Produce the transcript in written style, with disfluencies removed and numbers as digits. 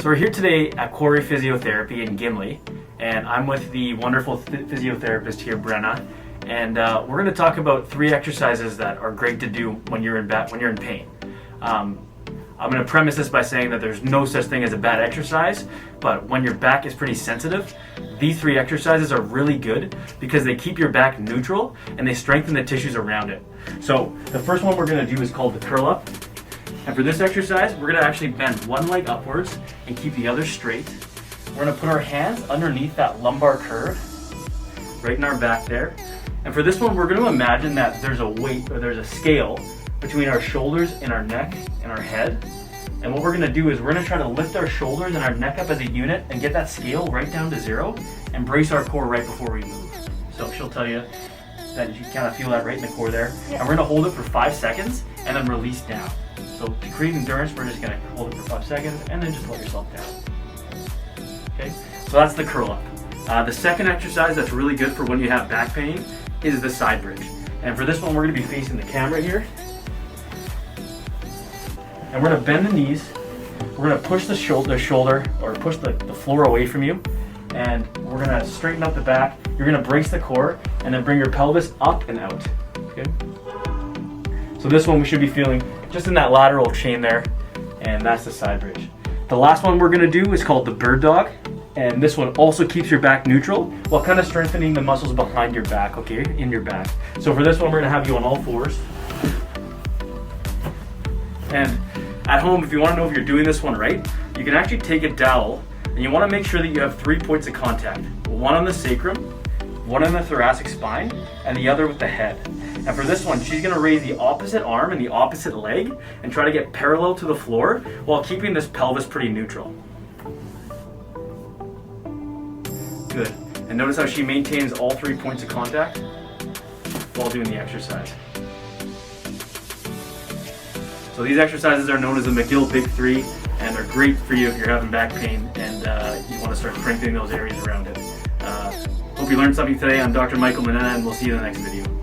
So we're here today at Quarry Physiotherapy in Gimli, and I'm with the wonderful physiotherapist here, Brenna, and we're going to talk about 3 exercises that are great to do when you're in pain. I'm going to premise this by saying that there's no such thing as a bad exercise, but when your back is pretty sensitive, these 3 exercises are really good because they keep your back neutral and they strengthen the tissues around it. So the first one we're going to do is called the curl up. And for this exercise, we're going to actually bend one leg upwards and keep the other straight. We're going to put our hands underneath that lumbar curve, right in our back there. And for this one, we're going to imagine that there's a weight or there's a scale between our shoulders and our neck and our head. And what we're going to do is we're going to try to lift our shoulders and our neck up as a unit and get that scale right down to 0 and brace our core right before we move. So she'll tell you that you kind of feel that right in the core there. Yeah. And we're going to hold it for 5 seconds and then release down. So to create endurance, we're just going to hold it for 5 seconds and then just let yourself down. Okay, so that's the curl up. The second exercise that's really good for when you have back pain is the side bridge. And for this one, we're going to be facing the camera here. And we're going to bend the knees. We're going to push the shoulder or push the floor away from you. And we're going to straighten up the back. You're going to brace the core and then bring your pelvis up and out. Okay. So this one we should be feeling just in that lateral chain there, and that's the side bridge. The last one we're going to do is called the bird dog, and this one also keeps your back neutral while kind of strengthening the muscles behind your back, okay, in your back. So for this one we're going to have you on all fours. And at home, if you want to know if you're doing this one right, you can actually take a dowel and you want to make sure that you have 3 points of contact. One on the sacrum, one on the thoracic spine, and the other with the head. And for this one, she's going to raise the opposite arm and the opposite leg and try to get parallel to the floor while keeping this pelvis pretty neutral. Good. And notice how she maintains all 3 points of contact while doing the exercise. So these exercises are known as the McGill Big 3, and they're great for you if you're having back pain and you want to start strengthening those areas around it. Hope you learned something today. I'm Dr. Michael Manana, and we'll see you in the next video.